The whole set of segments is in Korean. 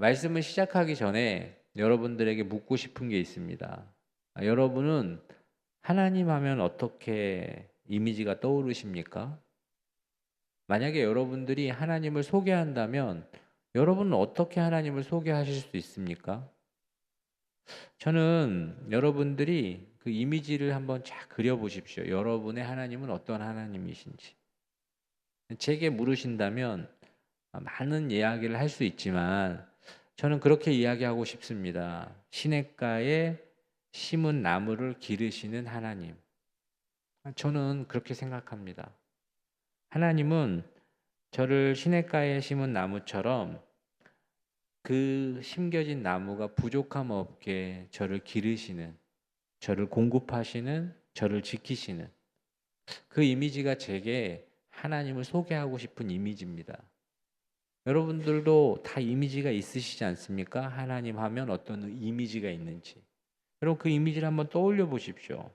말씀을 시작하기 전에 여러분들에게 묻고 싶은 게 있습니다. 여러분은 하나님 하면 어떻게 이미지가 떠오르십니까? 만약에 여러분들이 하나님을 소개한다면 여러분은 어떻게 하나님을 소개하실 수 있습니까? 저는 여러분들이 그 이미지를 한번 쫙 그려보십시오. 여러분의 하나님은 어떤 하나님이신지. 제게 물으신다면 많은 이야기를 할 수 있지만 저는 그렇게 이야기하고 싶습니다. 시냇가에 심은 나무를 기르시는 하나님. 저는 그렇게 생각합니다. 하나님은 저를 시냇가에 심은 나무처럼 그 심겨진 나무가 부족함 없게 저를 기르시는, 저를 공급하시는, 저를 지키시는 그 이미지가 제게 하나님을 소개하고 싶은 이미지입니다. 여러분들도 다 이미지가 있으시지 않습니까? 하나님 하면 어떤 이미지가 있는지. 여러분 그 이미지를 한번 떠올려 보십시오.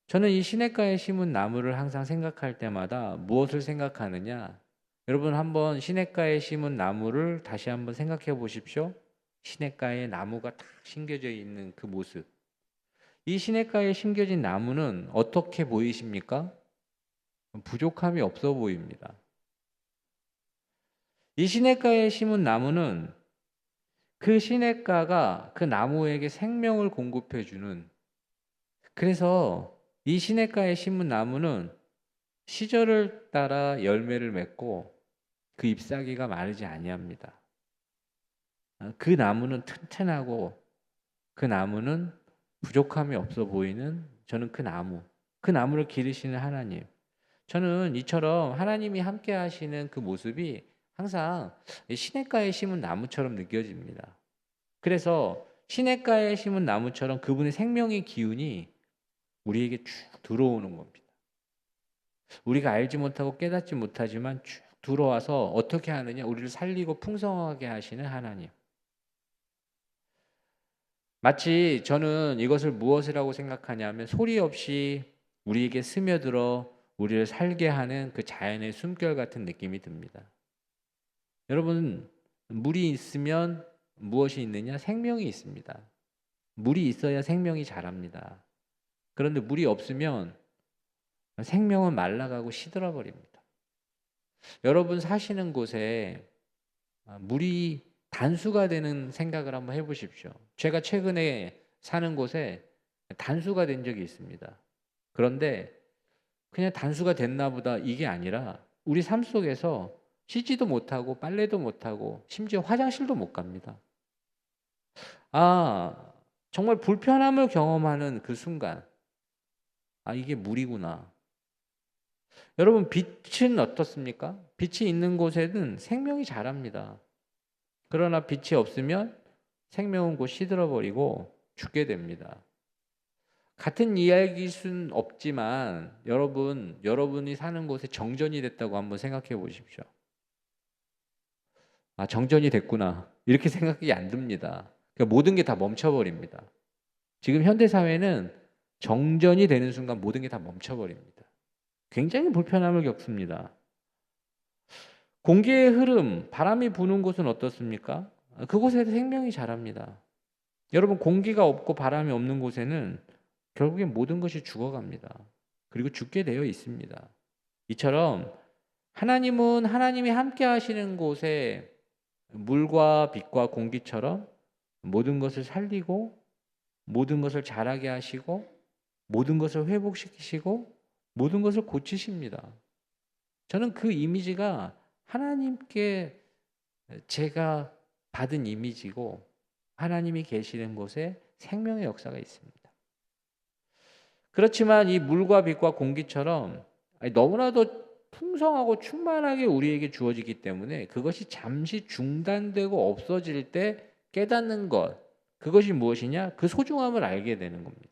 저는 이 시냇가에 심은 나무를 항상 생각할 때마다 무엇을 생각하느냐? 여러분 한번 시냇가에 심은 나무를 다시 한번 생각해 보십시오. 시냇가에 나무가 딱 심겨져 있는 그 모습. 이 시냇가에 심겨진 나무는 어떻게 보이십니까? 부족함이 없어 보입니다. 이 시냇가에 심은 나무는 그 시냇가가 그 나무에게 생명을 공급해 주는, 그래서 이 시냇가에 심은 나무는 시절을 따라 열매를 맺고 그 잎사귀가 마르지 아니합니다. 그 나무는 튼튼하고 그 나무는 부족함이 없어 보이는, 저는 그 나무를 기르시는 하나님. 저는 이처럼 하나님이 함께 하시는 그 모습이 항상 시냇가에 심은 나무처럼 느껴집니다. 그래서 시냇가에 심은 나무처럼 그분의 생명의 기운이 우리에게 쭉 들어오는 겁니다. 우리가 알지 못하고 깨닫지 못하지만 쭉 들어와서 어떻게 하느냐? 우리를 살리고 풍성하게 하시는 하나님. 마치 저는 이것을 무엇이라고 생각하냐면 소리 없이 우리에게 스며들어 우리를 살게 하는 그 자연의 숨결 같은 느낌이 듭니다. 여러분, 물이 있으면 무엇이 있느냐? 생명이 있습니다. 물이 있어야 생명이 자랍니다. 그런데 물이 없으면 생명은 말라가고 시들어 버립니다. 여러분 사시는 곳에 물이 단수가 되는 생각을 한번 해보십시오. 제가 최근에 사는 곳에 단수가 된 적이 있습니다. 그런데 그냥 단수가 됐나 보다 이게 아니라 우리 삶 속에서 씻지도 못하고 빨래도 못하고 심지어 화장실도 못 갑니다. 아, 정말 불편함을 경험하는 그 순간, 아, 이게 물이구나. 여러분, 빛은 어떻습니까? 빛이 있는 곳에는 생명이 자랍니다. 그러나 빛이 없으면 생명은 곧 시들어버리고 죽게 됩니다. 같은 이야기일 수는 없지만 여러분이 사는 곳에 정전이 됐다고 한번 생각해 보십시오. 아, 정전이 됐구나. 이렇게 생각이 안 듭니다. 그러니까 모든 게 다 멈춰버립니다. 지금 현대사회는 정전이 되는 순간 모든 게 다 멈춰버립니다. 굉장히 불편함을 겪습니다. 공기의 흐름, 바람이 부는 곳은 어떻습니까? 그곳에도 생명이 자랍니다. 여러분, 공기가 없고 바람이 없는 곳에는 결국엔 모든 것이 죽어갑니다. 그리고 죽게 되어 있습니다. 이처럼 하나님은 하나님이 함께 하시는 곳에 물과 빛과 공기처럼 모든 것을 살리고 모든 것을 자라게 하시고 모든 것을 회복시키시고 모든 것을 고치십니다. 저는 그 이미지가 하나님께 제가 받은 이미지고 하나님이 계시는 곳에 생명의 역사가 있습니다. 그렇지만 이 물과 빛과 공기처럼 너무나도 풍성하고 충만하게 우리에게 주어지기 때문에 그것이 잠시 중단되고 없어질 때 깨닫는 것, 그것이 무엇이냐? 그 소중함을 알게 되는 겁니다.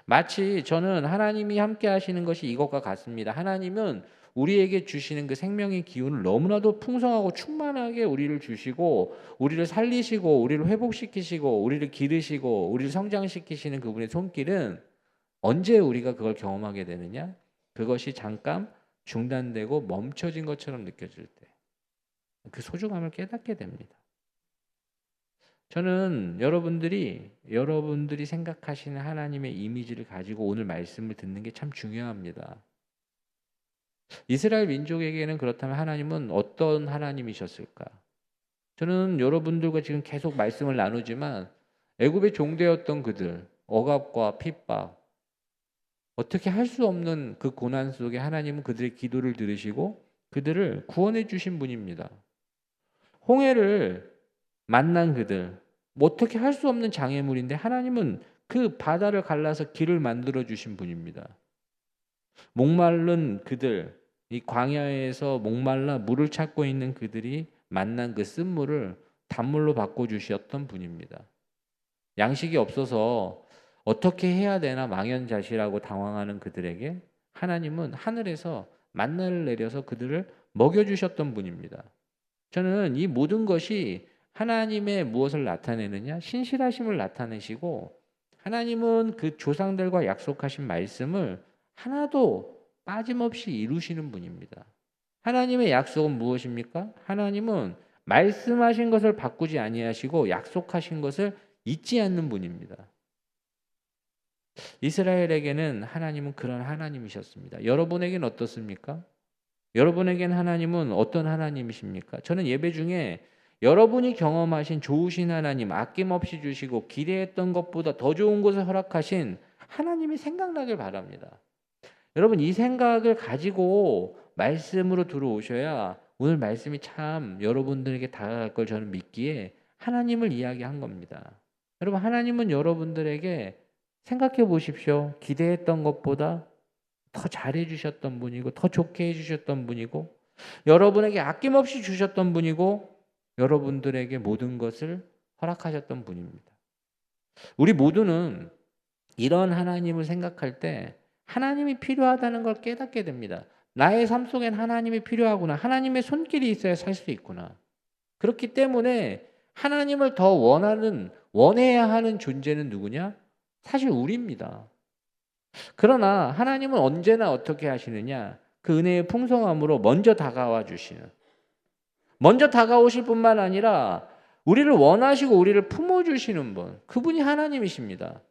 마치 저는 하나님이 함께 하시는 것이 이것과 같습니다. 하나님은 우리에게 주시는 그 생명의 기운을 너무나도 풍성하고 충만하게 우리를 주시고 우리를 살리시고 우리를 회복시키시고 우리를 기르시고 우리를 성장시키시는 그분의 손길은 언제 우리가 그걸 경험하게 되느냐? 그것이 잠깐 중단되고 멈춰진 것처럼 느껴질 때 그 소중함을 깨닫게 됩니다. 저는 여러분들이 생각하시는 하나님의 이미지를 가지고 오늘 말씀을 듣는 게 참 중요합니다. 이스라엘 민족에게는 그렇다면 하나님은 어떤 하나님이셨을까? 저는 여러분들과 지금 계속 말씀을 나누지만 애굽의 종되었던 그들, 억압과 핍박, 어떻게 할 수 없는 그 고난 속에 하나님은 그들의 기도를 들으시고 그들을 구원해 주신 분입니다. 홍해를 만난 그들, 뭐 어떻게 할 수 없는 장애물인데 하나님은 그 바다를 갈라서 길을 만들어 주신 분입니다. 목마른 그들, 이 광야에서 목말라 물을 찾고 있는 그들이 만난 그 쓴물을 단물로 바꿔주셨던 분입니다. 양식이 없어서 어떻게 해야 되나 망연자실하고 당황하는 그들에게 하나님은 하늘에서 만나를 내려서 그들을 먹여주셨던 분입니다. 저는 이 모든 것이 하나님의 무엇을 나타내느냐? 신실하심을 나타내시고 하나님은 그 조상들과 약속하신 말씀을 하나도 빠짐없이 이루시는 분입니다. 하나님의 약속은 무엇입니까? 하나님은 말씀하신 것을 바꾸지 아니하시고 약속하신 것을 잊지 않는 분입니다. 이스라엘에게는 하나님은 그런 하나님이셨습니다. 여러분에게는 어떻습니까? 여러분에게는 하나님은 어떤 하나님이십니까? 저는 예배 중에 여러분이 경험하신 좋으신 하나님, 아낌없이 주시고 기대했던 것보다 더 좋은 것을 허락하신 하나님이 생각나길 바랍니다. 여러분 이 생각을 가지고 말씀으로 들어오셔야 오늘 말씀이 참 여러분들에게 다가갈 걸 저는 믿기에 하나님을 이야기한 겁니다. 여러분 하나님은 여러분들에게 생각해 보십시오. 기대했던 것보다 더 잘해 주셨던 분이고 더 좋게 해 주셨던 분이고 여러분에게 아낌없이 주셨던 분이고 여러분들에게 모든 것을 허락하셨던 분입니다. 우리 모두는 이런 하나님을 생각할 때 하나님이 필요하다는 걸 깨닫게 됩니다. 나의 삶 속엔 하나님이 필요하구나. 하나님의 손길이 있어야 살 수 있구나. 그렇기 때문에 하나님을 더 원해야 하는 존재는 누구냐? 사실 우리입니다. 그러나 하나님은 언제나 어떻게 하시느냐? 그 은혜의 풍성함으로 먼저 다가와 주시는. 먼저 다가오실 뿐만 아니라 우리를 원하시고 우리를 품어주시는 분. 그분이 하나님이십니다.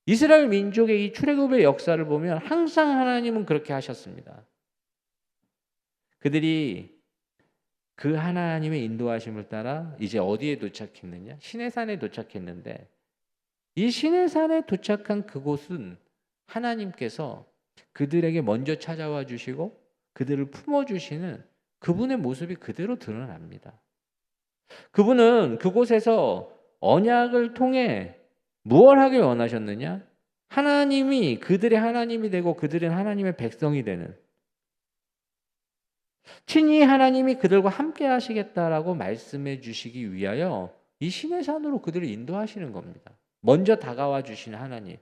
이스라엘 민족의 이 출애굽의 역사를 보면 항상 하나님은 그렇게 하셨습니다. 그들이 그 하나님의 인도하심을 따라 이제 어디에 도착했느냐? 시내산에 도착했는데 이 시내산에 도착한 그곳은 하나님께서 그들에게 먼저 찾아와 주시고 그들을 품어주시는 그분의 모습이 그대로 드러납니다. 그분은 그곳에서 언약을 통해 무엇을 하길 원하셨느냐? 하나님이 그들의 하나님이 되고 그들은 하나님의 백성이 되는 친히 하나님이 그들과 함께 하시겠다라고 말씀해 주시기 위하여 이 시내산으로 그들을 인도하시는 겁니다. 먼저 다가와 주시는 하나님.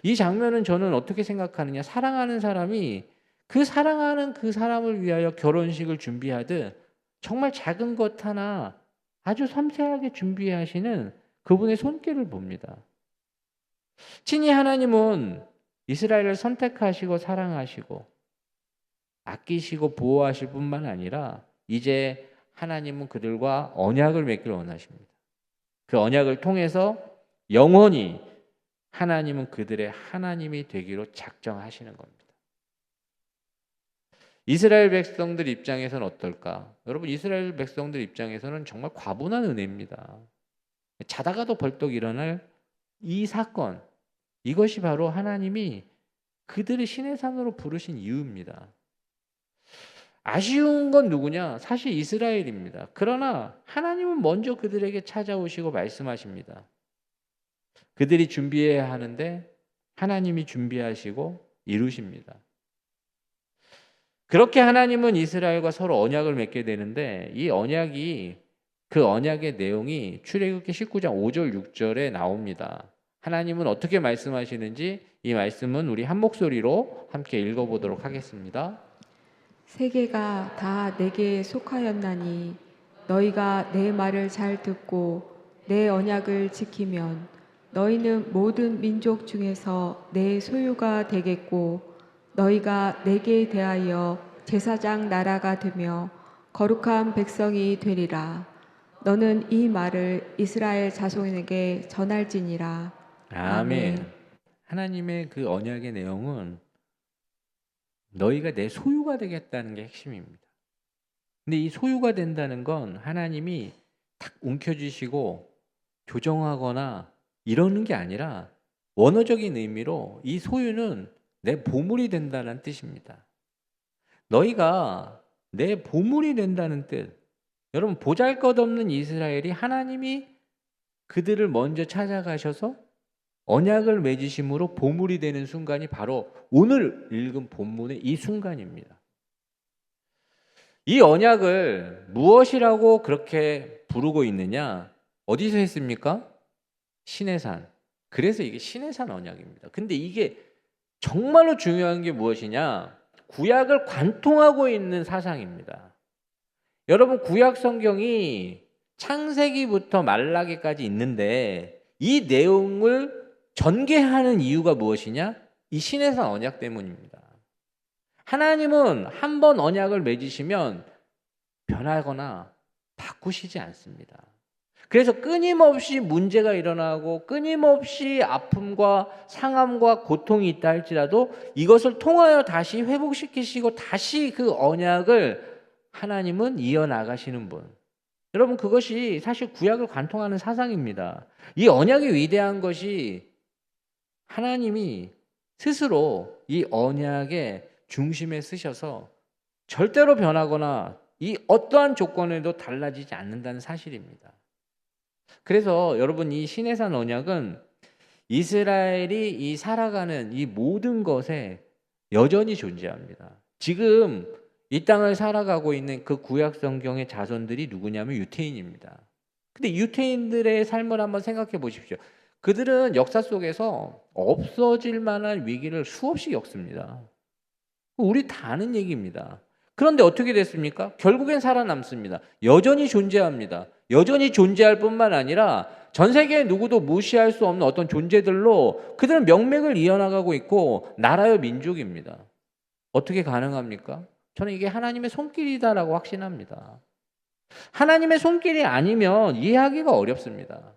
이 장면은 저는 어떻게 생각하느냐? 사랑하는 사람이 그 사랑하는 그 사람을 위하여 결혼식을 준비하듯 정말 작은 것 하나 아주 섬세하게 준비하시는 그분의 손길을 봅니다. 친히 하나님은 이스라엘을 선택하시고 사랑하시고 아끼시고 보호하실 뿐만 아니라 이제 하나님은 그들과 언약을 맺기를 원하십니다. 그 언약을 통해서 영원히 하나님은 그들의 하나님이 되기로 작정하시는 겁니다. 이스라엘 백성들 입장에서는 어떨까? 여러분 이스라엘 백성들 입장에서는 정말 과분한 은혜입니다. 자다가도 벌떡 일어날 이 사건, 이것이 바로 하나님이 그들을 시내산으로 부르신 이유입니다. 아쉬운 건 누구냐? 사실 이스라엘입니다. 그러나 하나님은 먼저 그들에게 찾아오시고 말씀하십니다. 그들이 준비해야 하는데 하나님이 준비하시고 이루십니다. 그렇게 하나님은 이스라엘과 서로 언약을 맺게 되는데 이 언약이 그 언약의 내용이 출애굽기 19장 5절 6절에 나옵니다. 하나님은 어떻게 말씀하시는지 이 말씀은 우리 한 목소리로 함께 읽어보도록 하겠습니다. 세계가 다 내게 속하였나니 너희가 내 말을 잘 듣고 내 언약을 지키면 너희는 모든 민족 중에서 내 소유가 되겠고 너희가 내게 대하여 제사장 나라가 되며 거룩한 백성이 되리라. 너는 이 말을 이스라엘 자손에게 전할지니라. 아멘. 아멘. 하나님의 그 언약의 내용은 너희가 내 소유가 되겠다는 게 핵심입니다. 근데 이 소유가 된다는 건 하나님이 탁 움켜쥐시고 교정하거나 이러는 게 아니라 원어적인 의미로 이 소유는 내 보물이 된다는 뜻입니다. 너희가 내 보물이 된다는 뜻. 여러분, 보잘것없는 이스라엘이 하나님이 그들을 먼저 찾아가셔서 언약을 맺으심으로 보물이 되는 순간이 바로 오늘 읽은 본문의 이 순간입니다. 이 언약을 무엇이라고 그렇게 부르고 있느냐? 어디서 했습니까? 시내산. 그래서 이게 시내산 언약입니다. 근데 이게 정말로 중요한 게 무엇이냐? 구약을 관통하고 있는 사상입니다. 여러분, 구약 성경이 창세기부터 말라기까지 있는데 이 내용을 전개하는 이유가 무엇이냐? 이 시내산 언약 때문입니다. 하나님은 한 번 언약을 맺으시면 변하거나 바꾸시지 않습니다. 그래서 끊임없이 문제가 일어나고 끊임없이 아픔과 상함과 고통이 있다 할지라도 이것을 통하여 다시 회복시키시고 다시 그 언약을 하나님은 이어나가시는 분. 여러분, 그것이 사실 구약을 관통하는 사상입니다. 이 언약이 위대한 것이 하나님이 스스로 이 언약의 중심에 쓰셔서 절대로 변하거나 이 어떠한 조건에도 달라지지 않는다는 사실입니다. 그래서 여러분, 이 시내산 언약은 이스라엘이 이 살아가는 이 모든 것에 여전히 존재합니다. 지금 이 땅을 살아가고 있는 그 구약 성경의 자손들이 누구냐면 유태인입니다. 근데 유태인들의 삶을 한번 생각해 보십시오. 그들은 역사 속에서 없어질 만한 위기를 수없이 겪습니다. 우리 다 아는 얘기입니다. 그런데 어떻게 됐습니까? 결국엔 살아남습니다. 여전히 존재합니다. 여전히 존재할 뿐만 아니라 전 세계에 누구도 무시할 수 없는 어떤 존재들로 그들은 명맥을 이어나가고 있고 나라의 민족입니다. 어떻게 가능합니까? 저는 이게 하나님의 손길이다라고 확신합니다. 하나님의 손길이 아니면 이해하기가 어렵습니다.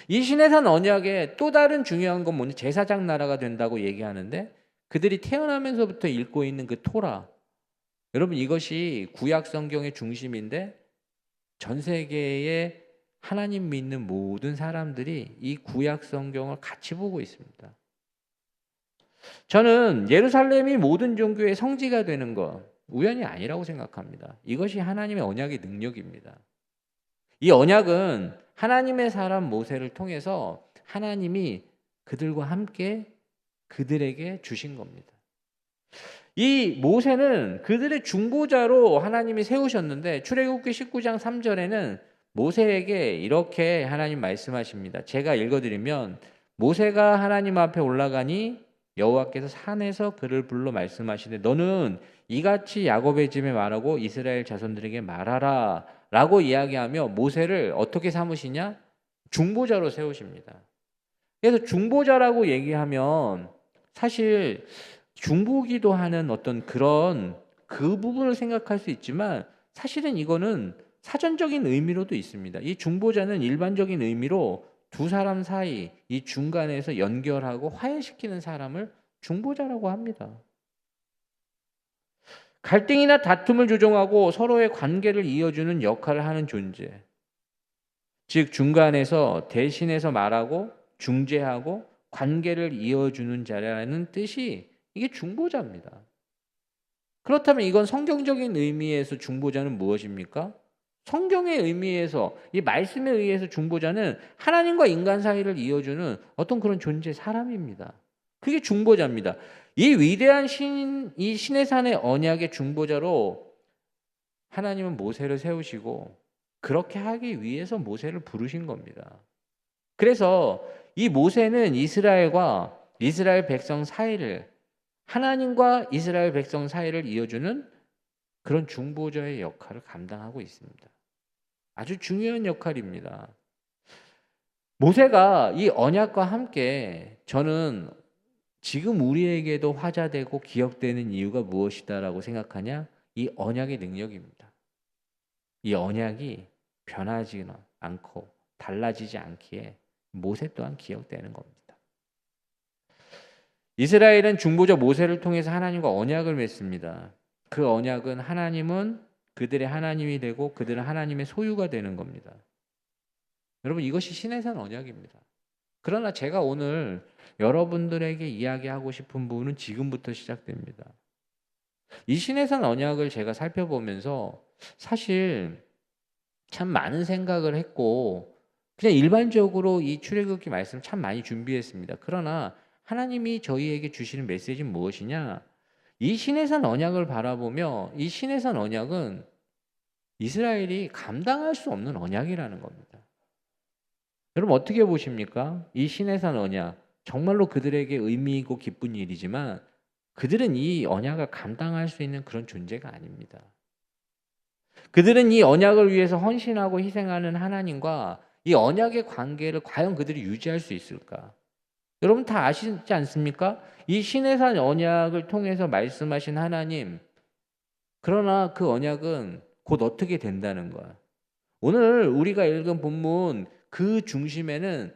이 시내산 언약의 또 다른 중요한 건 뭐냐? 제사장 나라가 된다고 얘기하는데 그들이 태어나면서부터 읽고 있는 그 토라. 여러분, 이것이 구약 성경의 중심인데 전 세계의 하나님 믿는 모든 사람들이 이 구약 성경을 같이 보고 있습니다. 저는 예루살렘이 모든 종교의 성지가 되는 것 우연이 아니라고 생각합니다. 이것이 하나님의 언약의 능력입니다. 이 언약은 하나님의 사람 모세를 통해서 하나님이 그들과 함께 그들에게 주신 겁니다. 이 모세는 그들의 중보자로 하나님이 세우셨는데 출애굽기 19장 3절에는 모세에게 이렇게 하나님 말씀하십니다. 제가 읽어드리면 모세가 하나님 앞에 올라가니 여호와께서 산에서 그를 불러 말씀하시되 너는 이같이 야곱의 집에 말하고 이스라엘 자손들에게 말하라 라고 이야기하며 모세를 어떻게 삼으시냐? 중보자로 세우십니다. 그래서 중보자라고 얘기하면 사실 중보기도 하는 어떤 그런 그 부분을 생각할 수 있지만 사실은 이거는 사전적인 의미로도 있습니다. 이 중보자는 일반적인 의미로 두 사람 사이 이 중간에서 연결하고 화해시키는 사람을 중보자라고 합니다. 갈등이나 다툼을 조정하고 서로의 관계를 이어주는 역할을 하는 존재. 즉 중간에서 대신해서 말하고 중재하고 관계를 이어주는 자라는 뜻이 이게 중보자입니다. 그렇다면 이건 성경적인 의미에서 중보자는 무엇입니까? 성경의 의미에서 이 말씀에 의해서 중보자는 하나님과 인간 사이를 이어주는 어떤 그런 존재 사람입니다. 그게 중보자입니다. 이 위대한 이 시내산의 언약의 중보자로 하나님은 모세를 세우시고 그렇게 하기 위해서 모세를 부르신 겁니다. 그래서 이 모세는 이스라엘과 이스라엘 백성 사이를 하나님과 이스라엘 백성 사이를 이어주는 그런 중보자의 역할을 감당하고 있습니다. 아주 중요한 역할입니다. 모세가 이 언약과 함께 저는 지금 우리에게도 화자되고 기억되는 이유가 무엇이다라고 생각하냐? 이 언약의 능력입니다. 이 언약이 변하지 않고 달라지지 않기에 모세 또한 기억되는 겁니다. 이스라엘은 중보자 모세를 통해서 하나님과 언약을 맺습니다. 그 언약은 하나님은 그들의 하나님이 되고 그들은 하나님의 소유가 되는 겁니다. 여러분, 이것이 신해산 언약입니다. 그러나 제가 오늘 여러분들에게 이야기하고 싶은 부분은 지금부터 시작됩니다. 이 신해산 언약을 제가 살펴보면서 사실 참 많은 생각을 했고 그냥 일반적으로 이 출애굽기 말씀을 참 많이 준비했습니다. 그러나 하나님이 저희에게 주시는 메시지는 무엇이냐? 이 신해산 언약을 바라보며 이 신해산 언약은 이스라엘이 감당할 수 없는 언약이라는 겁니다. 여러분 어떻게 보십니까? 이 신해산 언약 정말로 그들에게 의미 있고 기쁜 일이지만 그들은 이 언약을 감당할 수 있는 그런 존재가 아닙니다. 그들은 이 언약을 위해서 헌신하고 희생하는 하나님과 이 언약의 관계를 과연 그들이 유지할 수 있을까? 여러분 다 아시지 않습니까? 이 시내산 언약을 통해서 말씀하신 하나님, 그러나 그 언약은 곧 어떻게 된다는 거야. 오늘 우리가 읽은 본문 그 중심에는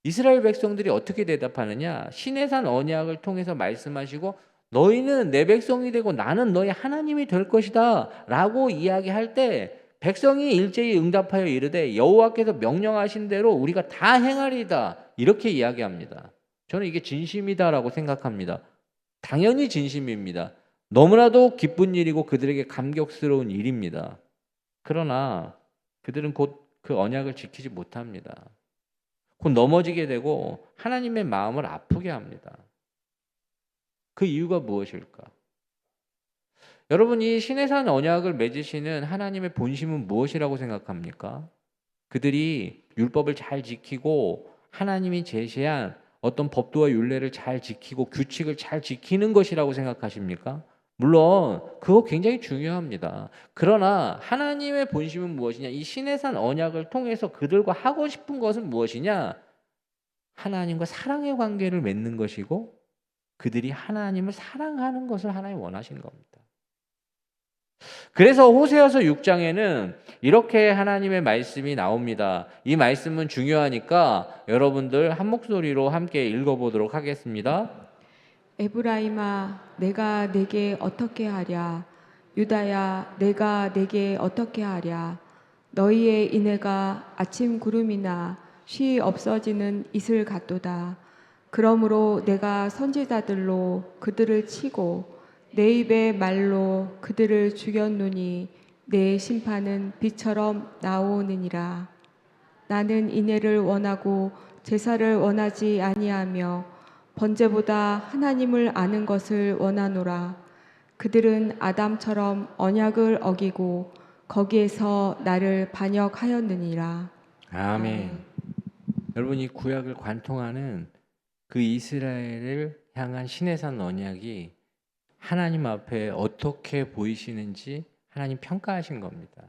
이스라엘 백성들이 어떻게 대답하느냐? 시내산 언약을 통해서 말씀하시고 너희는 내 백성이 되고 나는 너희 하나님이 될 것이다 라고 이야기할 때 백성이 일제히 응답하여 이르되 여호와께서 명령하신 대로 우리가 다 행하리이다 이렇게 이야기합니다. 저는 이게 진심이다라고 생각합니다. 당연히 진심입니다. 너무나도 기쁜 일이고 그들에게 감격스러운 일입니다. 그러나 그들은 곧 그 언약을 지키지 못합니다. 곧 넘어지게 되고 하나님의 마음을 아프게 합니다. 그 이유가 무엇일까? 여러분이 시내산 언약을 맺으시는 하나님의 본심은 무엇이라고 생각합니까? 그들이 율법을 잘 지키고 하나님이 제시한 어떤 법도와 율례를 잘 지키고 규칙을 잘 지키는 것이라고 생각하십니까? 물론 그거 굉장히 중요합니다. 그러나 하나님의 본심은 무엇이냐? 이 시내산 언약을 통해서 그들과 하고 싶은 것은 무엇이냐? 하나님과 사랑의 관계를 맺는 것이고 그들이 하나님을 사랑하는 것을 하나님 원하시는 겁니다. 그래서 호세아서 6장에는 이렇게 하나님의 말씀이 나옵니다. 이 말씀은 중요하니까 여러분들 한 목소리로 함께 읽어보도록 하겠습니다. 에브라임아 내가 내게 어떻게 하랴 유다야 내가 내게 어떻게 하랴 너희의 인애가 아침 구름이나 쉬 없어지는 이슬 같도다. 그러므로 내가 선지자들로 그들을 치고 내 입의 말로 그들을 죽였노니 내 심판은 비처럼 나오느니라. 나는 인애를 원하고 제사를 원하지 아니하며 번제보다 하나님을 아는 것을 원하노라. 그들은 아담처럼 언약을 어기고 거기에서 나를 반역하였느니라. 아멘. 여러분 이 구약을 관통하는 그 이스라엘을 향한 시내산 언약이 하나님 앞에 어떻게 보이시는지 하나님 평가하신 겁니다.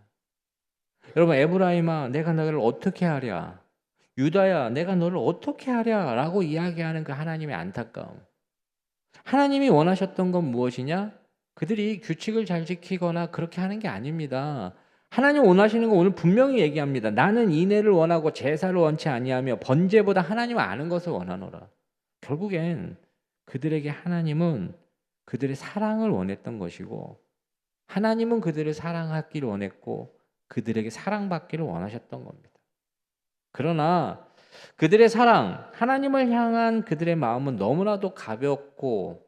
여러분 에브라임아 내가 너를 어떻게 하랴 유다야 내가 너를 어떻게 하랴 라고 이야기하는 그 하나님의 안타까움. 하나님이 원하셨던 건 무엇이냐? 그들이 규칙을 잘 지키거나 그렇게 하는 게 아닙니다. 하나님 원하시는 거 오늘 분명히 얘기합니다. 나는 인애를 원하고 제사를 원치 아니하며 번제보다 하나님을 아는 것을 원하노라. 결국엔 그들에게 하나님은 그들의 사랑을 원했던 것이고 하나님은 그들을 사랑하기를 원했고 그들에게 사랑받기를 원하셨던 겁니다. 그러나 그들의 사랑, 하나님을 향한 그들의 마음은 너무나도 가볍고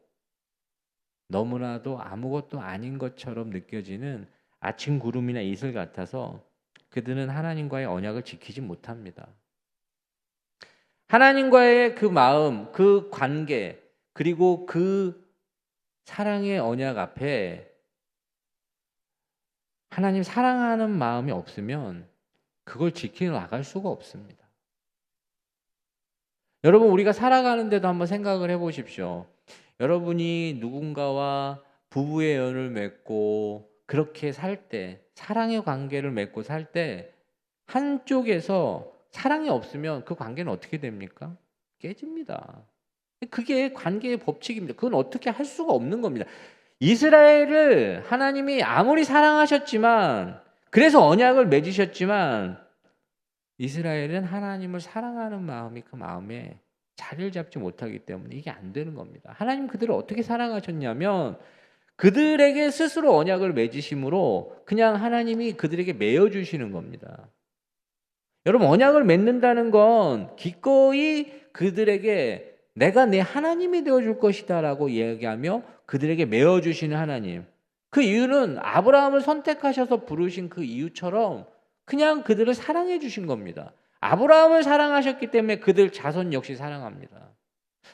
너무나도 아무것도 아닌 것처럼 느껴지는 아침 구름이나 이슬 같아서 그들은 하나님과의 언약을 지키지 못합니다. 하나님과의 그 마음, 그 관계, 그리고 그 사랑의 언약 앞에 하나님 사랑하는 마음이 없으면 그걸 지켜 나갈 수가 없습니다. 여러분 우리가 살아가는데도 한번 생각을 해보십시오. 여러분이 누군가와 부부의 연을 맺고 그렇게 살 때, 사랑의 관계를 맺고 살 때 한쪽에서 사랑이 없으면 그 관계는 어떻게 됩니까? 깨집니다. 그게 관계의 법칙입니다. 그건 어떻게 할 수가 없는 겁니다. 이스라엘을 하나님이 아무리 사랑하셨지만 그래서 언약을 맺으셨지만 이스라엘은 하나님을 사랑하는 마음이 그 마음에 자리를 잡지 못하기 때문에 이게 안 되는 겁니다. 하나님 그들을 어떻게 사랑하셨냐면 그들에게 스스로 언약을 맺으심으로 그냥 하나님이 그들에게 메어 주시는 겁니다. 여러분, 언약을 맺는다는 건 기꺼이 그들에게 내가 내 하나님이 되어 줄 것이다라고 이야기하며 그들에게 메어 주시는 하나님. 그 이유는 아브라함을 선택하셔서 부르신 그 이유처럼 그냥 그들을 사랑해 주신 겁니다. 아브라함을 사랑하셨기 때문에 그들 자손 역시 사랑합니다.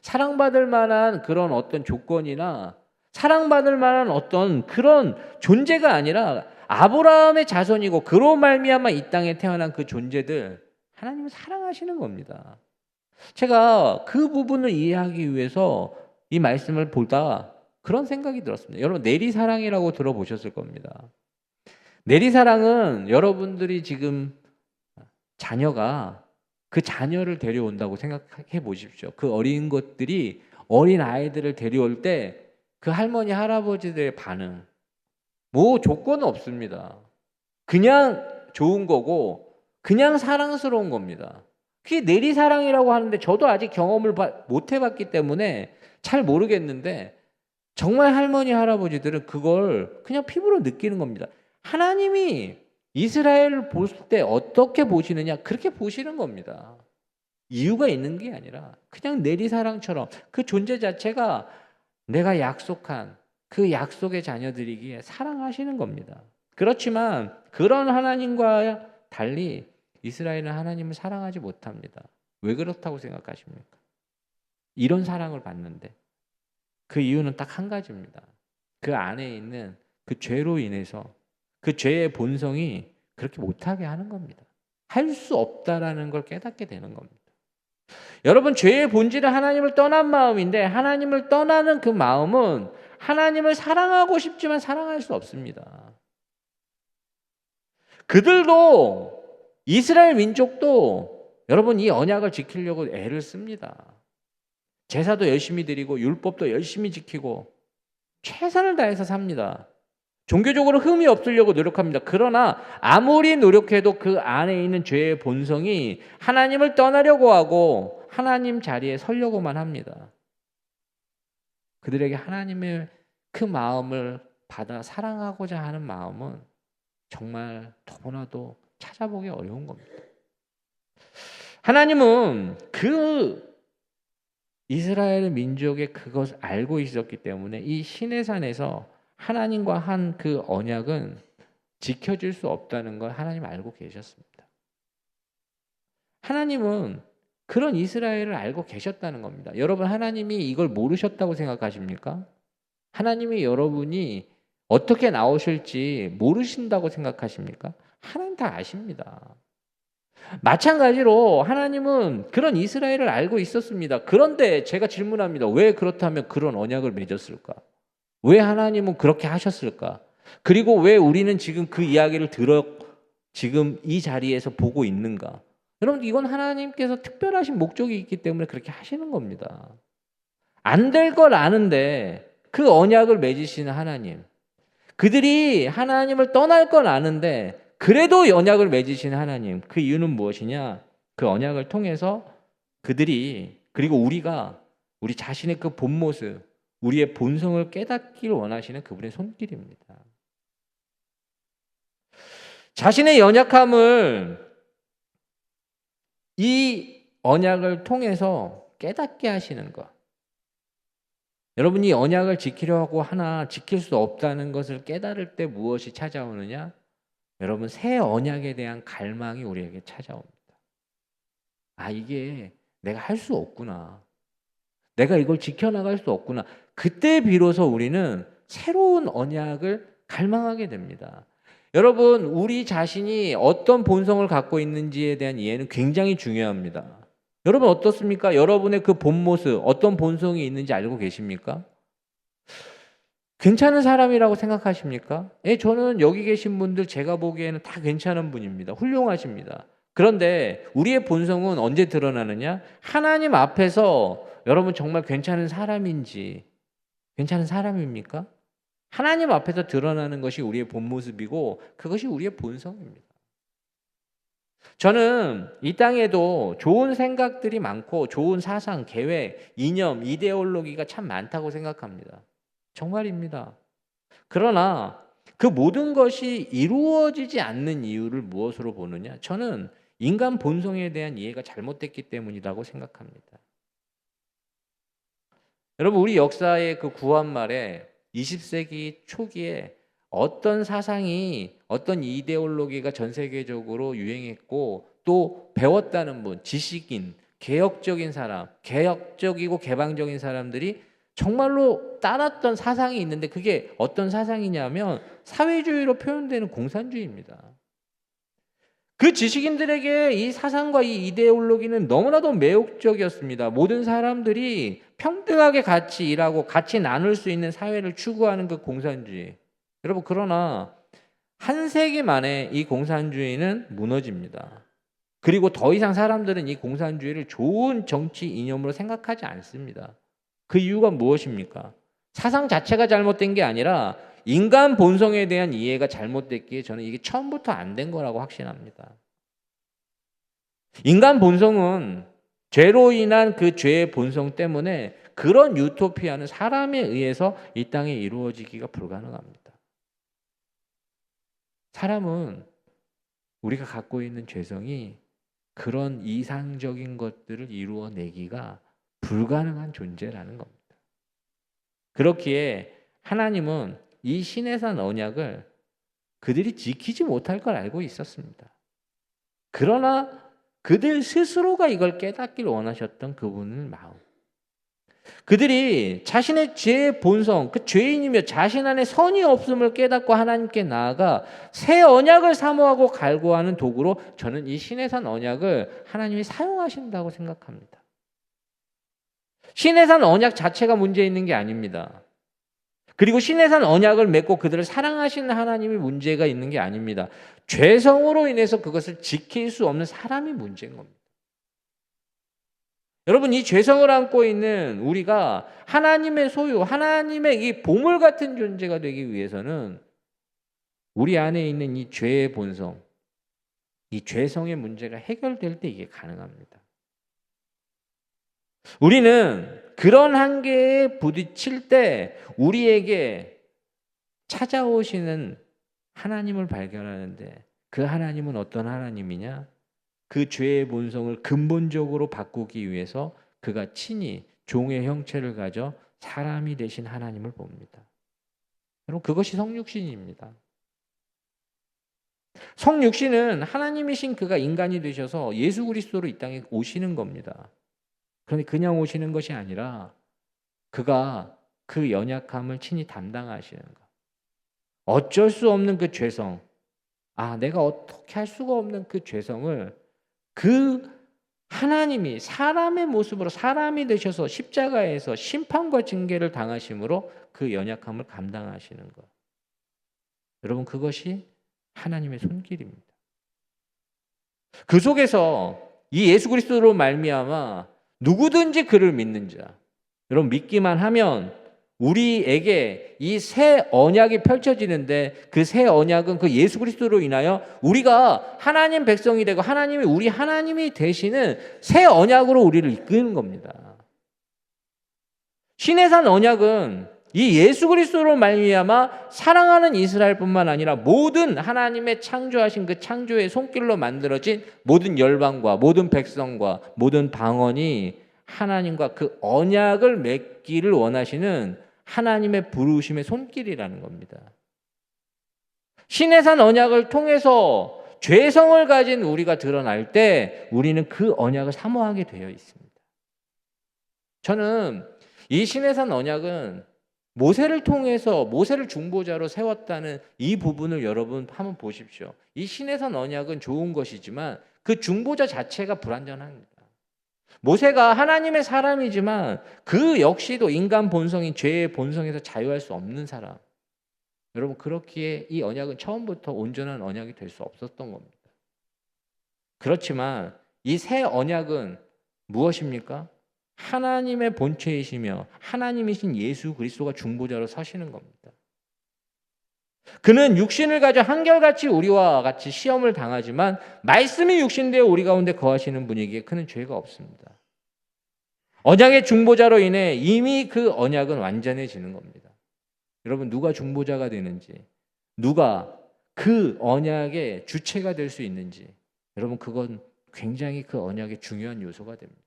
사랑받을 만한 그런 어떤 조건이나 사랑받을 만한 어떤 그런 존재가 아니라 아브라함의 자손이고 그로 말미암아 이 땅에 태어난 그 존재들 하나님을 사랑하시는 겁니다. 제가 그 부분을 이해하기 위해서 이 말씀을 보다 그런 생각이 들었습니다. 여러분, 내리사랑이라고 들어보셨을 겁니다. 내리사랑은 여러분들이 지금 자녀가 그 자녀를 데려온다고 생각해 보십시오. 그 어린 것들이 어린 아이들을 데려올 때 그 할머니 할아버지들의 반응, 뭐 조건은 없습니다. 그냥 좋은 거고 그냥 사랑스러운 겁니다. 그게 내리사랑이라고 하는데 저도 아직 경험을 못 해봤기 때문에 잘 모르겠는데 정말 할머니 할아버지들은 그걸 그냥 피부로 느끼는 겁니다. 하나님이 이스라엘을 볼 때 어떻게 보시느냐 그렇게 보시는 겁니다. 이유가 있는 게 아니라 그냥 내리사랑처럼 그 존재 자체가 내가 약속한 그 약속의 자녀들이기에 사랑하시는 겁니다. 그렇지만 그런 하나님과 달리 이스라엘은 하나님을 사랑하지 못합니다. 왜 그렇다고 생각하십니까? 이런 사랑을 받는데 그 이유는 딱 한 가지입니다. 그 안에 있는 그 죄로 인해서 그 죄의 본성이 그렇게 못하게 하는 겁니다. 할 수 없다라는 걸 깨닫게 되는 겁니다. 여러분, 죄의 본질은 하나님을 떠난 마음인데 하나님을 떠나는 그 마음은 하나님을 사랑하고 싶지만 사랑할 수 없습니다. 그들도 이스라엘 민족도 여러분 이 언약을 지키려고 애를 씁니다. 제사도 열심히 드리고 율법도 열심히 지키고 최선을 다해서 삽니다. 종교적으로 흠이 없으려고 노력합니다. 그러나 아무리 노력해도 그 안에 있는 죄의 본성이 하나님을 떠나려고 하고 하나님 자리에 서려고만 합니다. 그들에게 하나님의 그 마음을 받아 사랑하고자 하는 마음은 정말 너무나도 찾아보기 어려운 겁니다. 하나님은 그 이스라엘 민족의 그것을 알고 있었기 때문에 이 시내산에서 하나님과 한 그 언약은 지켜질 수 없다는 걸 하나님 알고 계셨습니다. 하나님은 그런 이스라엘을 알고 계셨다는 겁니다. 여러분, 하나님이 이걸 모르셨다고 생각하십니까? 하나님이 여러분이 어떻게 나오실지 모르신다고 생각하십니까? 하나님 다 아십니다. 마찬가지로 하나님은 그런 이스라엘을 알고 있었습니다. 그런데 제가 질문합니다. 왜 그렇다면 그런 언약을 맺었을까? 왜 하나님은 그렇게 하셨을까? 그리고 왜 우리는 지금 그 이야기를 지금 이 자리에서 보고 있는가? 여러분, 이건 하나님께서 특별하신 목적이 있기 때문에 그렇게 하시는 겁니다. 안 될 걸 아는데 그 언약을 맺으시는 하나님, 그들이 하나님을 떠날 건 아는데 그래도 언약을 맺으시는 하나님, 그 이유는 무엇이냐? 그 언약을 통해서 그들이, 그리고 우리가 우리 자신의 그 본 모습, 우리의 본성을 깨닫기를 원하시는 그분의 손길입니다. 자신의 연약함을 이 언약을 통해서 깨닫게 하시는 것. 여러분이 언약을 지키려고 하나 지킬 수 없다는 것을 깨달을 때 무엇이 찾아오느냐? 여러분, 새 언약에 대한 갈망이 우리에게 찾아옵니다. 아, 이게 내가 할 수 없구나. 내가 이걸 지켜나갈 수 없구나. 그때 비로소 우리는 새로운 언약을 갈망하게 됩니다. 여러분, 우리 자신이 어떤 본성을 갖고 있는지에 대한 이해는 굉장히 중요합니다. 여러분 어떻습니까? 여러분의 그 본 모습, 어떤 본성이 있는지 알고 계십니까? 괜찮은 사람이라고 생각하십니까? 예, 저는 여기 계신 분들 제가 보기에는 다 괜찮은 분입니다. 훌륭하십니다. 그런데 우리의 본성은 언제 드러나느냐? 하나님 앞에서 여러분 정말 괜찮은 사람인지, 괜찮은 사람입니까? 하나님 앞에서 드러나는 것이 우리의 본 모습이고 그것이 우리의 본성입니다. 저는 이 땅에도 좋은 생각들이 많고 좋은 사상, 계획, 이념, 이데올로기가 참 많다고 생각합니다. 정말입니다. 그러나 그 모든 것이 이루어지지 않는 이유를 무엇으로 보느냐? 저는 인간 본성에 대한 이해가 잘못됐기 때문이라고 생각합니다. 여러분, 우리 역사의 그 구한 말에 20세기 초기에 어떤 사상이, 어떤 이데올로기가 전 세계적으로 유행했고 또 배웠다는 분, 지식인, 개혁적인 사람, 개혁적이고 개방적인 사람들이 정말로 따랐던 사상이 있는데 그게 어떤 사상이냐면 사회주의로 표현되는 공산주의입니다. 그 지식인들에게 이 사상과 이 이데올로기는 너무나도 매혹적이었습니다. 모든 사람들이 평등하게 같이 일하고 같이 나눌 수 있는 사회를 추구하는 그 공산주의. 여러분, 그러나 한 세기 만에 이 공산주의는 무너집니다. 그리고 더 이상 사람들은 이 공산주의를 좋은 정치 이념으로 생각하지 않습니다. 그 이유가 무엇입니까? 사상 자체가 잘못된 게 아니라 인간 본성에 대한 이해가 잘못됐기에 저는 이게 처음부터 안 된 거라고 확신합니다. 인간 본성은 죄로 인한 그 죄의 본성 때문에 그런 유토피아는 사람에 의해서 이 땅에 이루어지기가 불가능합니다. 사람은 우리가 갖고 있는 죄성이 그런 이상적인 것들을 이루어내기가 불가능한 존재라는 겁니다. 그렇기에 하나님은 이 시내산 언약을 그들이 지키지 못할 걸 알고 있었습니다. 그러나 그들 스스로가 이걸 깨닫기를 원하셨던 그분의 마음. 그들이 자신의 죄의 본성, 그 죄인이며 자신 안에 선이 없음을 깨닫고 하나님께 나아가 새 언약을 사모하고 갈구하는 도구로 저는 이 시내산 언약을 하나님이 사용하신다고 생각합니다. 시내산 언약 자체가 문제 있는 게 아닙니다. 그리고 시내산 언약을 맺고 그들을 사랑하시는 하나님이 문제가 있는 게 아닙니다. 죄성으로 인해서 그것을 지킬 수 없는 사람이 문제인 겁니다. 여러분, 이 죄성을 안고 있는 우리가 하나님의 소유, 하나님의 이 보물 같은 존재가 되기 위해서는 우리 안에 있는 이 죄의 본성, 이 죄성의 문제가 해결될 때 이게 가능합니다. 우리는 그런 한계에 부딪힐 때 우리에게 찾아오시는 하나님을 발견하는데 그 하나님은 어떤 하나님이냐? 그 죄의 본성을 근본적으로 바꾸기 위해서 그가 친히 종의 형체를 가져 사람이 되신 하나님을 봅니다. 여러분, 그것이 성육신입니다. 성육신은 하나님이신 그가 인간이 되셔서 예수 그리스도로 이 땅에 오시는 겁니다. 그런데 그냥 오시는 것이 아니라 그가 그 연약함을 친히 담당하시는 것. 어쩔 수 없는 그 죄성, 내가 어떻게 할 수가 없는 그 죄성을 그 하나님이 사람의 모습으로 사람이 되셔서 십자가에서 심판과 징계를 당하심으로 그 연약함을 감당하시는 것. 여러분, 그것이 하나님의 손길입니다. 그 속에서 이 예수 그리스도로 말미암아 누구든지 그를 믿는 자, 여러분 믿기만 하면 우리에게 이 새 언약이 펼쳐지는데 그 새 언약은 그 예수 그리스도로 인하여 우리가 하나님 백성이 되고 하나님이 우리 하나님이 되시는 새 언약으로 우리를 이끄는 겁니다. 시내산 언약은 이 예수 그리스도로 말미암아 사랑하는 이스라엘뿐만 아니라 모든 하나님의 창조하신 그 창조의 손길로 만들어진 모든 열방과 모든 백성과 모든 방언이 하나님과 그 언약을 맺기를 원하시는 하나님의 부르심의 손길이라는 겁니다. 시내산 언약을 통해서 죄성을 가진 우리가 드러날 때 우리는 그 언약을 사모하게 되어 있습니다. 저는 이 시내산 언약은 모세를 통해서 모세를 중보자로 세웠다는 이 부분을 여러분 한번 보십시오. 이 시내산 언약은 좋은 것이지만 그 중보자 자체가 불완전합니다. 모세가 하나님의 사람이지만 그 역시도 인간 본성인 죄의 본성에서 자유할 수 없는 사람. 여러분, 그렇기에 이 언약은 처음부터 온전한 언약이 될 수 없었던 겁니다. 그렇지만 이 새 언약은 무엇입니까? 하나님의 본체이시며 하나님이신 예수 그리스도가 중보자로 서시는 겁니다. 그는 육신을 가져 한결같이 우리와 같이 시험을 당하지만 말씀이 육신되어 우리 가운데 거하시는 분이기에 그는 죄가 없습니다. 언약의 중보자로 인해 이미 그 언약은 완전해지는 겁니다. 여러분, 누가 중보자가 되는지, 누가 그 언약의 주체가 될 수 있는지, 여러분, 그건 굉장히 그 언약의 중요한 요소가 됩니다.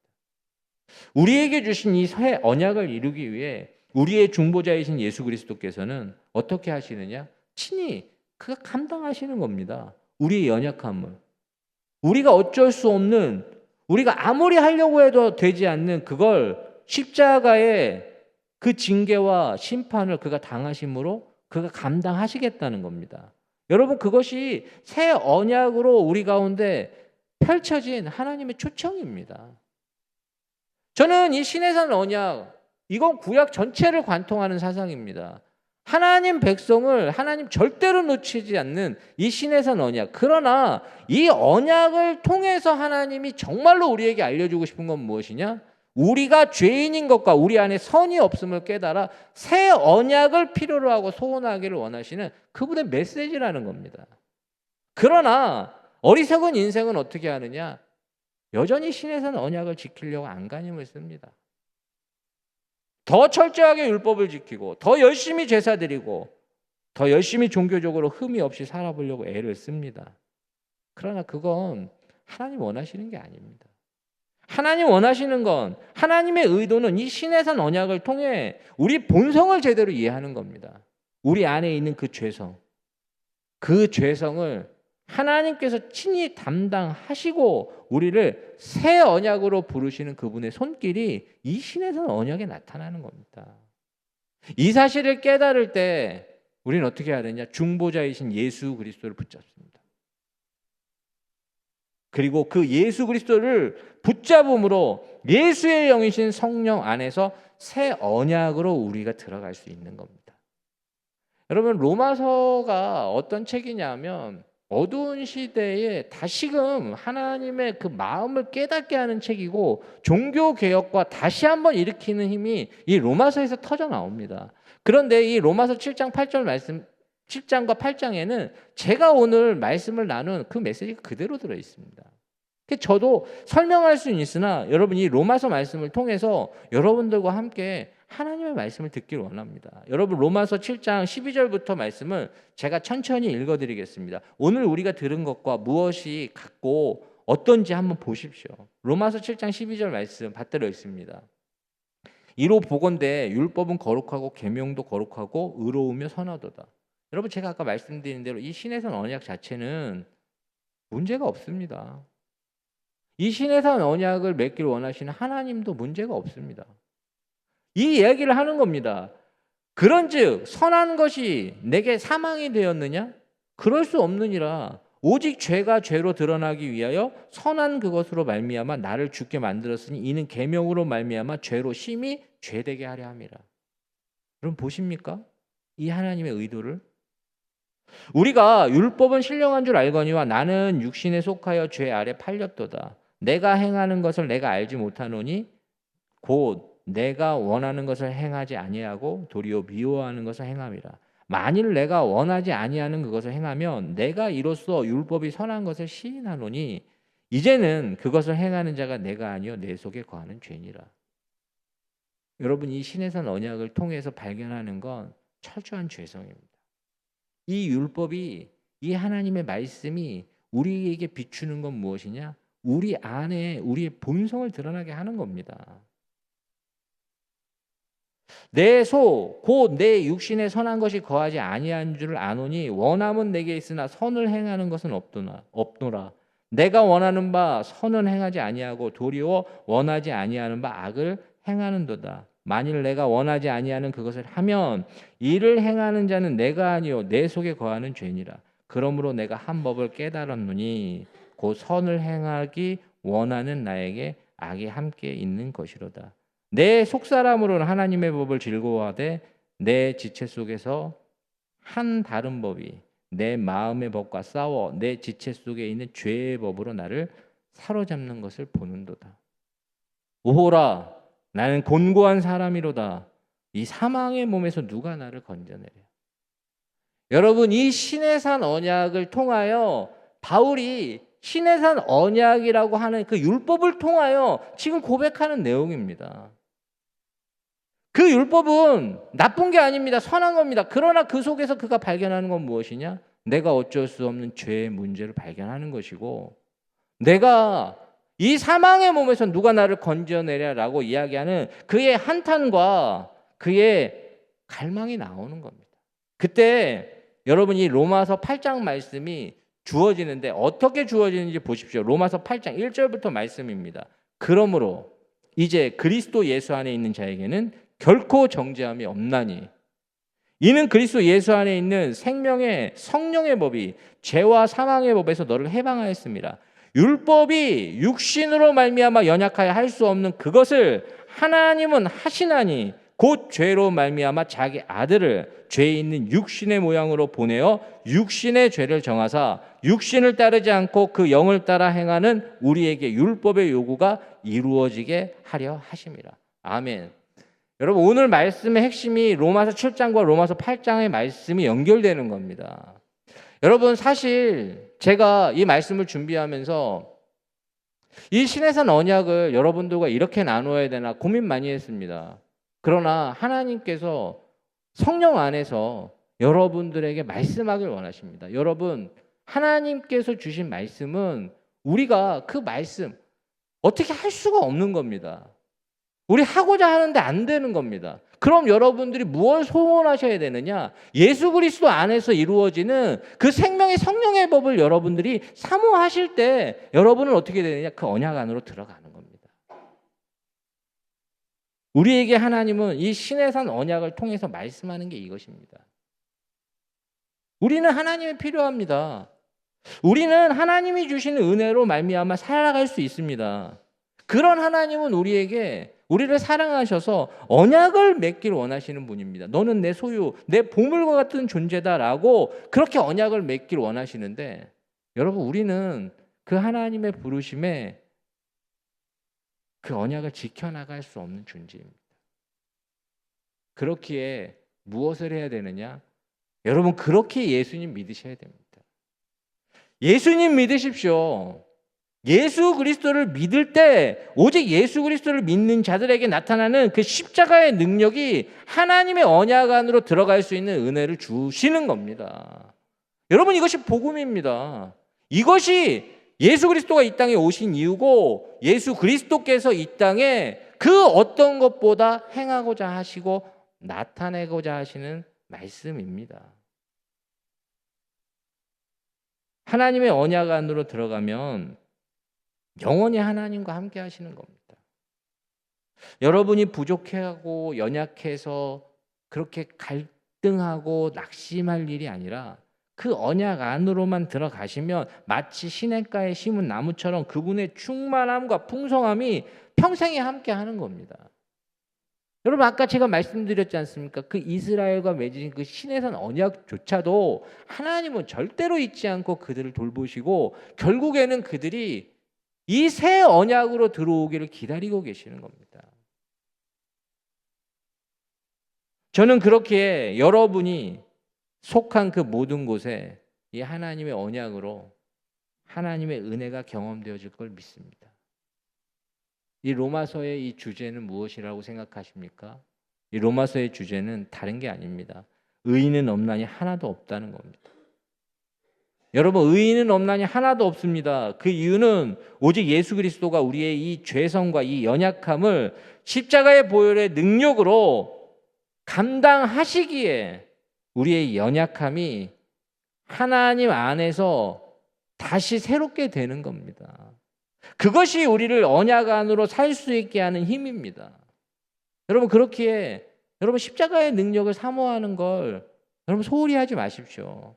우리에게 주신 이 새 언약을 이루기 위해 우리의 중보자이신 예수 그리스도께서는 어떻게 하시느냐? 친히 그가 감당하시는 겁니다. 우리의 연약함을. 우리가 어쩔 수 없는, 우리가 아무리 하려고 해도 되지 않는 그걸 십자가의 그 징계와 심판을 그가 당하심으로 그가 감당하시겠다는 겁니다. 여러분, 그것이 새 언약으로 우리 가운데 펼쳐진 하나님의 초청입니다. 저는 이 신해산 언약, 이건 구약 전체를 관통하는 사상입니다. 하나님 백성을 하나님 절대로 놓치지 않는 이 신해산 언약. 그러나 이 언약을 통해서 하나님이 정말로 우리에게 알려주고 싶은 건 무엇이냐? 우리가 죄인인 것과 우리 안에 선이 없음을 깨달아 새 언약을 필요로 하고 소원하기를 원하시는 그분의 메시지라는 겁니다. 그러나 어리석은 인생은 어떻게 하느냐? 여전히 신해산 언약을 지키려고 안간힘을 씁니다. 더 철저하게 율법을 지키고 더 열심히 제사 드리고 더 열심히 종교적으로 흠이 없이 살아보려고 애를 씁니다. 그러나 그건 하나님 원하시는 게 아닙니다. 하나님 원하시는 건, 하나님의 의도는 이 신해산 언약을 통해 우리 본성을 제대로 이해하는 겁니다. 우리 안에 있는 그 죄성, 그 죄성을 하나님께서 친히 담당하시고 우리를 새 언약으로 부르시는 그분의 손길이 이 신해산 언약에 나타나는 겁니다. 이 사실을 깨달을 때 우리는 어떻게 해야 되냐? 중보자이신 예수 그리스도를 붙잡습니다. 그리고 그 예수 그리스도를 붙잡음으로 예수의 영이신 성령 안에서 새 언약으로 우리가 들어갈 수 있는 겁니다. 여러분, 로마서가 어떤 책이냐면 어두운 시대에 다시금 하나님의 그 마음을 깨닫게 하는 책이고 종교개혁과 다시 한번 일으키는 힘이 이 로마서에서 터져 나옵니다. 그런데 이 로마서 7장 8절 말씀, 7장과 8장에는 제가 오늘 말씀을 나눈 그 메시지가 그대로 들어 있습니다. 저도 설명할 수는 있으나 여러분, 이 로마서 말씀을 통해서 여러분들과 함께 하나님의 말씀을 듣기를 원합니다. 여러분, 로마서 7장 12절부터 말씀을 제가 천천히 읽어드리겠습니다. 오늘 우리가 들은 것과 무엇이 같고 어떤지 한번 보십시오. 로마서 7장 12절 말씀 받들어 있습니다. 이로 보건대 율법은 거룩하고 계명도 거룩하고 의로우며 선하도다. 여러분, 제가 아까 말씀드린 대로 이 신해산 언약 자체는 문제가 없습니다. 이 신해산 언약을 맺기를 원하시는 하나님도 문제가 없습니다. 이 이야기를 하는 겁니다. 그런즉 선한 것이 내게 사망이 되었느냐? 그럴 수 없느니라. 오직 죄가 죄로 드러나기 위하여 선한 그것으로 말미암아 나를 죽게 만들었으니 이는 계명으로 말미암아 죄로 심히 죄되게 하려 함이라. 여러분, 보십니까? 이 하나님의 의도를. 우리가 율법은 신령한 줄 알거니와 나는 육신에 속하여 죄 아래 팔렸도다. 내가 행하는 것을 내가 알지 못하노니 곧 내가 원하는 것을 행하지 아니하고 도리어 미워하는 것을 행함이라. 만일 내가 원하지 아니하는 그것을 행하면 내가 이로써 율법이 선한 것을 시인하노니 이제는 그것을 행하는 자가 내가 아니요 내 속에 거하는 죄니라. 여러분, 이 신해산 언약을 통해서 발견하는 건 철저한 죄성입니다. 이 율법이, 이 하나님의 말씀이 우리에게 비추는 건 무엇이냐? 우리 안에 우리의 본성을 드러나게 하는 겁니다. 내 소 곧 내 육신에 선한 것이 거하지 아니한 줄 아노니 원함은 내게 있으나 선을 행하는 것은 없노라. 내가 원하는 바 선은 행하지 아니하고 도리어 원하지 아니하는 바 악을 행하는도다. 만일 내가 원하지 아니하는 그것을 하면 이를 행하는 자는 내가 아니요 내 속에 거하는 죄니라. 그러므로 내가 한 법을 깨달았노니 곧 선을 행하기 원하는 나에게 악이 함께 있는 것이로다. 내 속사람으로는 하나님의 법을 즐거워하되 내 지체 속에서 한 다른 법이 내 마음의 법과 싸워 내 지체 속에 있는 죄의 법으로 나를 사로잡는 것을 보는도다. 오호라, 나는 곤고한 사람이로다. 이 사망의 몸에서 누가 나를 건져내랴. 여러분, 이 시내산 언약을 통하여 바울이 시내산 언약이라고 하는 그 율법을 통하여 지금 고백하는 내용입니다. 그 율법은 나쁜 게 아닙니다. 선한 겁니다. 그러나 그 속에서 그가 발견하는 건 무엇이냐? 내가 어쩔 수 없는 죄의 문제를 발견하는 것이고, 내가 이 사망의 몸에서 누가 나를 건져내랴라고 이야기하는 그의 한탄과 그의 갈망이 나오는 겁니다. 그때 여러분이 로마서 8장 말씀이 주어지는데 어떻게 주어지는지 보십시오. 로마서 8장 1절부터 말씀입니다. 그러므로 이제 그리스도 예수 안에 있는 자에게는 결코 정죄함이 없나니 이는 그리스도 예수 안에 있는 생명의 성령의 법이 죄와 사망의 법에서 너를 해방하였습니다. 율법이 육신으로 말미암아 연약하여 할 수 없는 그것을 하나님은 하시나니 곧 죄로 말미암아 자기 아들을 죄 있는 육신의 모양으로 보내어 육신의 죄를 정하사 육신을 따르지 않고 그 영을 따라 행하는 우리에게 율법의 요구가 이루어지게 하려 하심이라. 아멘. 여러분, 오늘 말씀의 핵심이 로마서 7장과 로마서 8장의 말씀이 연결되는 겁니다. 여러분, 사실 제가 이 말씀을 준비하면서 이 시내산 언약을 여러분들과 이렇게 나누어야 되나 고민 많이 했습니다. 그러나 하나님께서 성령 안에서 여러분들에게 말씀하길 원하십니다. 여러분, 하나님께서 주신 말씀은 우리가 그 말씀 어떻게 할 수가 없는 겁니다. 우리 하고자 하는데 안 되는 겁니다. 그럼 여러분들이 무엇을 소원하셔야 되느냐? 예수 그리스도 안에서 이루어지는 그 생명의 성령의 법을 여러분들이 사모하실 때 여러분은 어떻게 되느냐? 그 언약 안으로 들어가는 겁니다. 우리에게 하나님은 이 시내산 언약을 통해서 말씀하는 게 이것입니다. 우리는 하나님이 필요합니다. 우리는 하나님이 주시는 은혜로 말미암아 살아갈 수 있습니다. 그런 하나님은 우리를 사랑하셔서 언약을 맺기를 원하시는 분입니다. 너는 내 소유, 내 보물과 같은 존재다라고 그렇게 언약을 맺기를 원하시는데, 여러분, 우리는 그 하나님의 부르심에 그 언약을 지켜나갈 수 없는 존재입니다. 그렇기에 무엇을 해야 되느냐? 여러분, 그렇게 예수님 믿으셔야 됩니다. 예수님 믿으십시오. 예수 그리스도를 믿을 때 오직 예수 그리스도를 믿는 자들에게 나타나는 그 십자가의 능력이 하나님의 언약 안으로 들어갈 수 있는 은혜를 주시는 겁니다. 여러분, 이것이 복음입니다. 이것이 예수 그리스도가 이 땅에 오신 이유고, 예수 그리스도께서 이 땅에 그 어떤 것보다 행하고자 하시고 나타내고자 하시는 말씀입니다. 하나님의 언약 안으로 들어가면 영원히 하나님과 함께 하시는 겁니다. 여러분이 부족해하고 연약해서 그렇게 갈등하고 낙심할 일이 아니라 그 언약 안으로만 들어가시면 마치 시냇가에 심은 나무처럼 그분의 충만함과 풍성함이 평생에 함께 하는 겁니다. 여러분, 아까 제가 말씀드렸지 않습니까? 그 이스라엘과 맺으신 그 시내산 언약조차도 하나님은 절대로 잊지 않고 그들을 돌보시고 결국에는 그들이 이 새 언약으로 들어오기를 기다리고 계시는 겁니다. 저는 그렇게 여러분이 속한 그 모든 곳에 이 하나님의 언약으로 하나님의 은혜가 경험되어질 걸 믿습니다. 이 로마서의 이 주제는 무엇이라고 생각하십니까? 이 로마서의 주제는 다른 게 아닙니다. 의인은 없나니 하나도 없다는 겁니다. 여러분, 의인은 없나니 하나도 없습니다. 그 이유는 오직 예수 그리스도가 우리의 이 죄성과 이 연약함을 십자가의 보혈의 능력으로 감당하시기에 우리의 연약함이 하나님 안에서 다시 새롭게 되는 겁니다. 그것이 우리를 언약 안으로 살 수 있게 하는 힘입니다. 여러분, 그렇기에 여러분 십자가의 능력을 사모하는 걸 여러분 소홀히 하지 마십시오.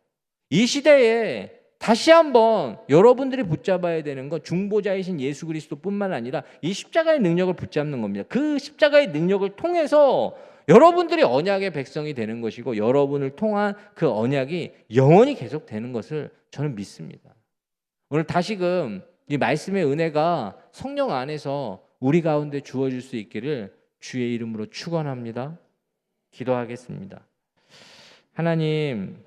이 시대에 다시 한번 여러분들이 붙잡아야 되는 건 중보자이신 예수 그리스도뿐만 아니라 이 십자가의 능력을 붙잡는 겁니다. 그 십자가의 능력을 통해서 여러분들이 언약의 백성이 되는 것이고 여러분을 통한 그 언약이 영원히 계속되는 것을 저는 믿습니다. 오늘 다시금 이 말씀의 은혜가 성령 안에서 우리 가운데 주어질 수 있기를 주의 이름으로 축원합니다. 기도하겠습니다. 하나님,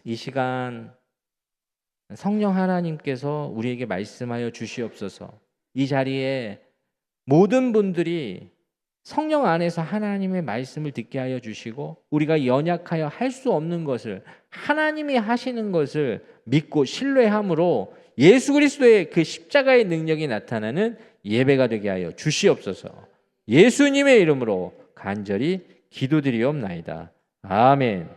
이 시간 성령 하나님께서 우리에게 말씀하여 주시옵소서. 이 자리에 모든 분들이 성령 안에서 하나님의 말씀을 듣게 하여 주시고 우리가 연약하여 할 수 없는 것을 하나님이 하시는 것을 믿고 신뢰함으로 예수 그리스도의 그 십자가의 능력이 나타나는 예배가 되게 하여 주시옵소서. 예수님의 이름으로 간절히 기도드리옵나이다. 아멘.